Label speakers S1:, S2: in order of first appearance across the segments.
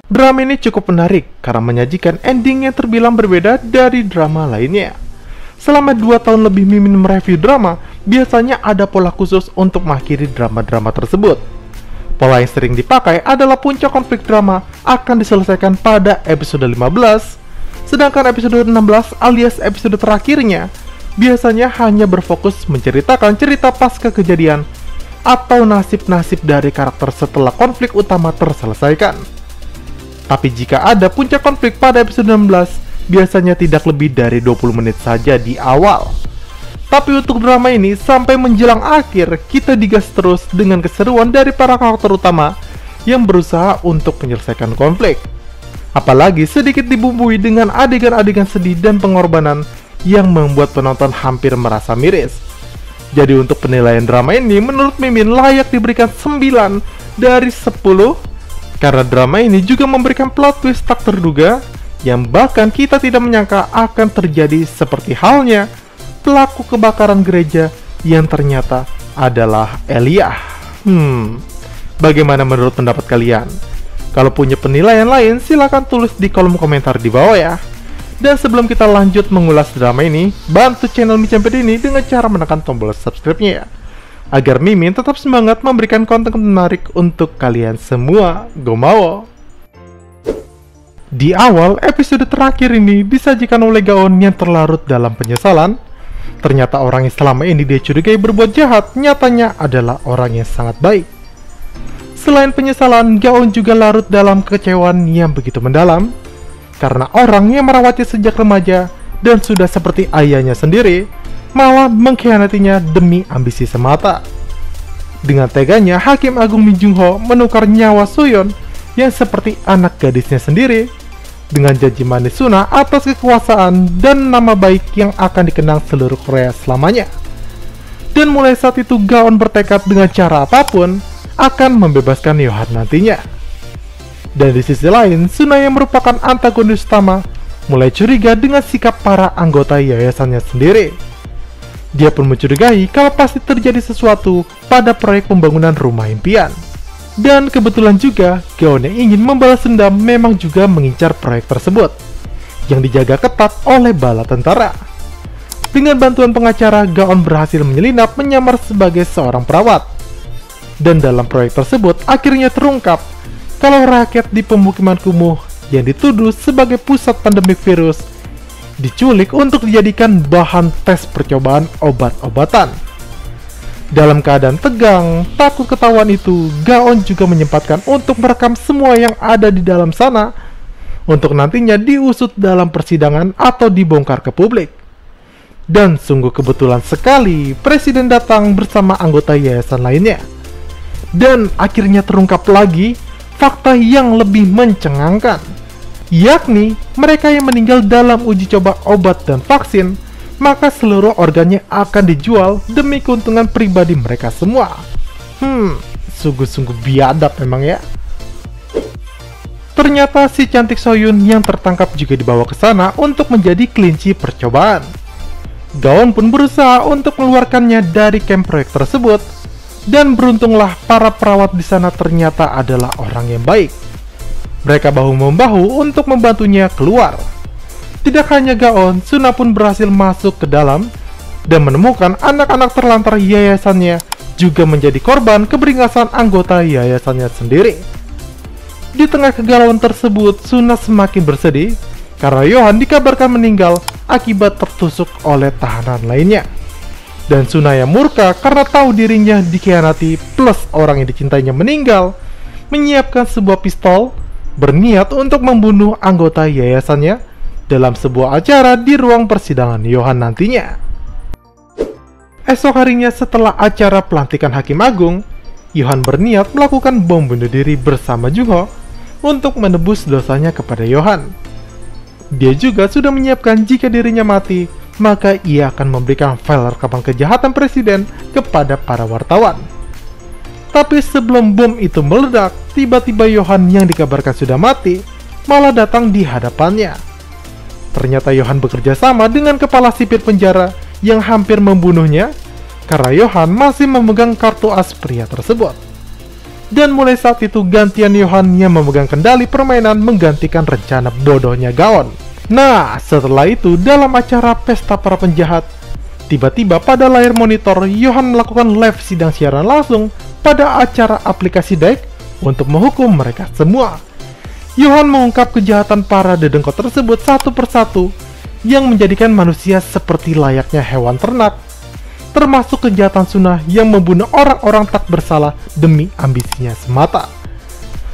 S1: Drama ini cukup menarik karena menyajikan ending yang terbilang berbeda dari drama lainnya. Selama 2 tahun lebih Mimin mereview drama, biasanya ada pola khusus untuk mengakhiri drama-drama tersebut. Pola yang sering dipakai adalah puncak konflik drama akan diselesaikan pada episode 15, sedangkan episode 16 alias episode terakhirnya biasanya hanya berfokus menceritakan cerita pasca kejadian atau nasib-nasib dari karakter setelah konflik utama terselesaikan. Tapi jika ada puncak konflik pada episode 16, biasanya tidak lebih dari 20 menit saja di awal. Tapi untuk drama ini, sampai menjelang akhir, kita digas terus dengan keseruan dari para karakter utama yang berusaha untuk menyelesaikan konflik. Apalagi sedikit dibumbui dengan adegan-adegan sedih dan pengorbanan yang membuat penonton hampir merasa miris. Jadi untuk penilaian drama ini, menurut Mimin layak diberikan 9 dari 10 karena drama ini juga memberikan plot twist tak terduga yang bahkan kita tidak menyangka akan terjadi, seperti halnya pelaku kebakaran gereja yang ternyata adalah Elijah. Bagaimana menurut pendapat kalian? Kalau punya penilaian lain, silahkan tulis di kolom komentar di bawah ya. Dan sebelum kita lanjut mengulas drama ini, bantu channel Michamped ini dengan cara menekan tombol subscribe-nya ya, agar Mimin tetap semangat memberikan konten menarik untuk kalian semua. Gomawo! Di awal episode terakhir ini disajikan oleh Gaon yang terlarut dalam penyesalan. Ternyata orang yang selama ini dia curigai berbuat jahat nyatanya adalah orang yang sangat baik. Selain penyesalan, Gaon juga larut dalam kekecewaan yang begitu mendalam karena orang yang merawatnya sejak remaja dan sudah seperti ayahnya sendiri malah mengkhianatinya demi ambisi semata. Dengan teganya, Hakim Agung Min Jung Ho menukar nyawa Suyeon yang seperti anak gadisnya sendiri dengan janji manis Suna atas kekuasaan dan nama baik yang akan dikenang seluruh Korea selamanya. Dan mulai saat itu Gaon bertekad dengan cara apapun akan membebaskan Yohan nantinya. Dan di sisi lain, Suna yang merupakan antagonis utama mulai curiga dengan sikap para anggota yayasannya sendiri. Dia pun mencurigai kalau pasti terjadi sesuatu pada proyek pembangunan rumah impian. Dan kebetulan juga, Gaon yang ingin membalas dendam memang juga mengincar proyek tersebut, yang dijaga ketat oleh bala tentara. Dengan bantuan pengacara, Gaon berhasil menyelinap menyamar sebagai seorang perawat. Dan dalam proyek tersebut, akhirnya terungkap kalau rakyat di pemukiman kumuh yang dituduh sebagai pusat pandemik virus diculik untuk dijadikan bahan tes percobaan obat-obatan. Dalam keadaan tegang, takut ketahuan itu, Gaon juga menyempatkan untuk merekam semua yang ada di dalam sana untuk nantinya diusut dalam persidangan atau dibongkar ke publik. Dan sungguh kebetulan sekali, Presiden datang bersama anggota yayasan lainnya. Dan akhirnya terungkap lagi fakta yang lebih mencengangkan, yakni mereka yang meninggal dalam uji coba obat dan vaksin, maka seluruh organnya akan dijual demi keuntungan pribadi mereka semua. Sungguh-sungguh biadab memang ya. Ternyata si cantik Soyun yang tertangkap juga dibawa ke sana untuk menjadi kelinci percobaan. Gaon pun berusaha untuk mengeluarkannya dari camp proyek tersebut, dan beruntunglah para perawat di sana ternyata adalah orang yang baik. Mereka bahu-membahu untuk membantunya keluar. Tidak hanya Gaon, Suna pun berhasil masuk ke dalam dan menemukan anak-anak terlantar yayasannya juga menjadi korban keberingasan anggota yayasannya sendiri. Di tengah kegalauan tersebut, Suna semakin bersedih karena Yohan dikabarkan meninggal akibat tertusuk oleh tahanan lainnya. Dan Suna yang murka karena tahu dirinya dikhianati plus orang yang dicintainya meninggal, menyiapkan sebuah pistol, berniat untuk membunuh anggota yayasannya dalam sebuah acara di ruang persidangan Yohan nantinya. Esok harinya setelah acara pelantikan Hakim Agung, Yohan berniat melakukan bom bunuh diri bersama Jung Ho untuk menebus dosanya kepada Yohan. Dia juga sudah menyiapkan jika dirinya mati, maka ia akan memberikan file rekaman kejahatan presiden kepada para wartawan. Tapi sebelum bom itu meledak, tiba-tiba Yohan yang dikabarkan sudah mati malah datang di hadapannya. Ternyata Yohan bekerja sama dengan kepala sipir penjara yang hampir membunuhnya karena Yohan masih memegang kartu as pria tersebut. Dan mulai saat itu gantian Johan yang memegang kendali permainan menggantikan rencana bodohnya Gaon. Nah, setelah itu dalam acara pesta para penjahat, tiba-tiba pada layar monitor Johan melakukan live sidang siaran langsung pada acara aplikasi Deck untuk menghukum mereka semua. Johan mengungkap kejahatan para dedengkot tersebut satu persatu yang menjadikan manusia seperti layaknya hewan ternak, termasuk kejahatan Suna yang membunuh orang-orang tak bersalah demi ambisinya semata.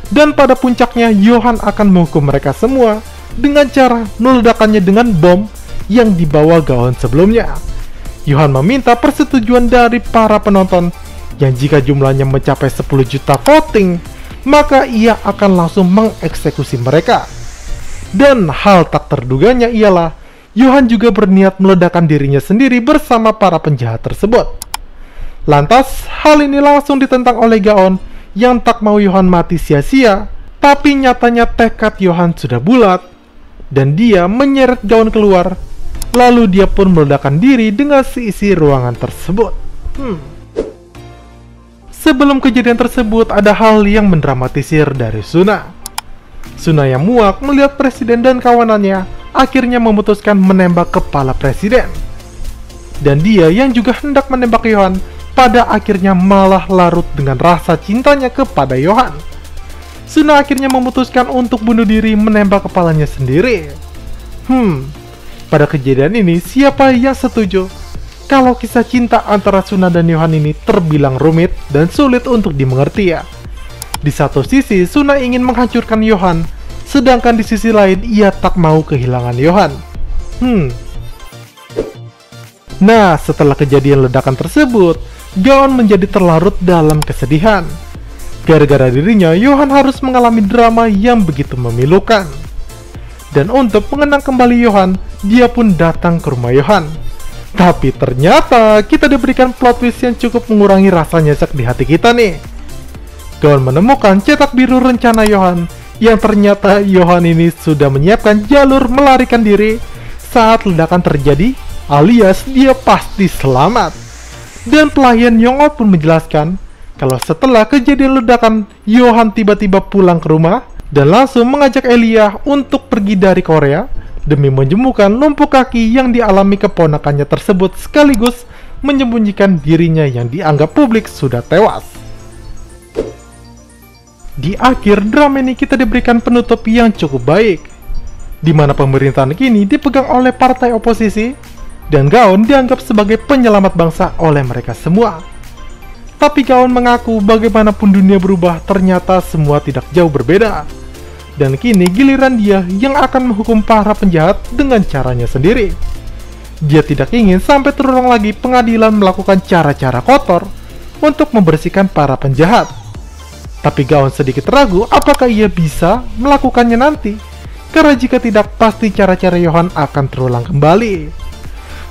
S1: Dan pada puncaknya, Johan akan menghukum mereka semua dengan cara meledakannya dengan bom yang dibawa Gaon sebelumnya. Johan meminta persetujuan dari para penonton yang jika jumlahnya mencapai 10 juta voting, maka ia akan langsung mengeksekusi mereka. Dan hal tak terduganya ialah Johan juga berniat meledakkan dirinya sendiri bersama para penjahat tersebut. Lantas, hal ini langsung ditentang oleh Gaon yang tak mau Johan mati sia-sia, tapi nyatanya tekad Johan sudah bulat, dan dia menyeret Gaon keluar, lalu dia pun meledakkan diri dengan seisi ruangan tersebut. Sebelum kejadian tersebut, ada hal yang mendramatisir dari Suna. Suna yang muak melihat presiden dan kawanannya akhirnya memutuskan menembak kepala presiden. Dan dia yang juga hendak menembak Johan pada akhirnya malah larut dengan rasa cintanya kepada Johan. Suna akhirnya memutuskan untuk bunuh diri menembak kepalanya sendiri. Pada kejadian ini siapa yang setuju kalau kisah cinta antara Suna dan Johan ini terbilang rumit dan sulit untuk dimengerti ya? Di satu sisi Suna ingin menghancurkan Johan, sedangkan di sisi lain ia tak mau kehilangan Johan. Nah, setelah kejadian ledakan tersebut, Gaon menjadi terlarut dalam kesedihan. Gara-gara dirinya, Johan harus mengalami drama yang begitu memilukan. Dan untuk mengenang kembali Johan, dia pun datang ke rumah Johan. Tapi ternyata kita diberikan plot twist yang cukup mengurangi rasa nyesek di hati kita nih. Gaon menemukan cetak biru rencana Johan, yang ternyata Johan ini sudah menyiapkan jalur melarikan diri saat ledakan terjadi, alias dia pasti selamat. Dan pelayan Yongot pun menjelaskan kalau setelah kejadian ledakan, Johan tiba-tiba pulang ke rumah dan langsung mengajak Elia untuk pergi dari Korea demi menyembuhkan lumpuh kaki yang dialami keponakannya tersebut, sekaligus menyembunyikan dirinya yang dianggap publik sudah tewas. Di akhir drama ini kita diberikan penutup yang cukup baik, di mana pemerintahan kini dipegang oleh partai oposisi dan Gaon dianggap sebagai penyelamat bangsa oleh mereka semua. Tapi Gaon mengaku bagaimanapun dunia berubah, ternyata semua tidak jauh berbeda. Dan kini giliran dia yang akan menghukum para penjahat dengan caranya sendiri. Dia tidak ingin sampai terulang lagi pengadilan melakukan cara-cara kotor untuk membersihkan para penjahat. Tapi Gaon sedikit ragu apakah ia bisa melakukannya nanti, karena jika tidak pasti cara-cara Johan akan terulang kembali.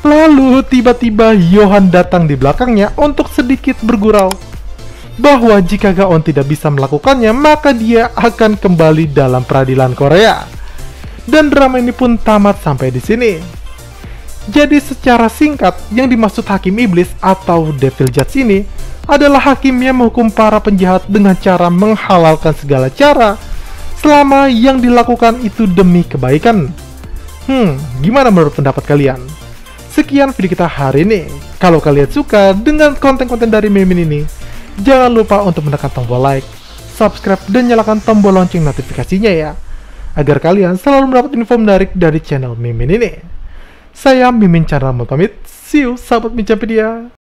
S1: Lalu tiba-tiba Johan datang di belakangnya untuk sedikit bergurau bahwa jika Gaon tidak bisa melakukannya, maka dia akan kembali dalam peradilan Korea. Dan drama ini pun tamat sampai di sini. Jadi secara singkat, yang dimaksud hakim iblis atau devil judge ini adalah hakim yang menghukum para penjahat dengan cara menghalalkan segala cara selama yang dilakukan itu demi kebaikan. Gimana menurut pendapat kalian? Sekian video kita hari ini. Kalau kalian suka dengan konten-konten dari Mimin ini, jangan lupa untuk menekan tombol like, subscribe, dan nyalakan tombol lonceng notifikasinya ya, agar kalian selalu mendapat info menarik dari channel Mimin ini. Saya Mimin Channel pamit. See you, sahabat Mincampedia.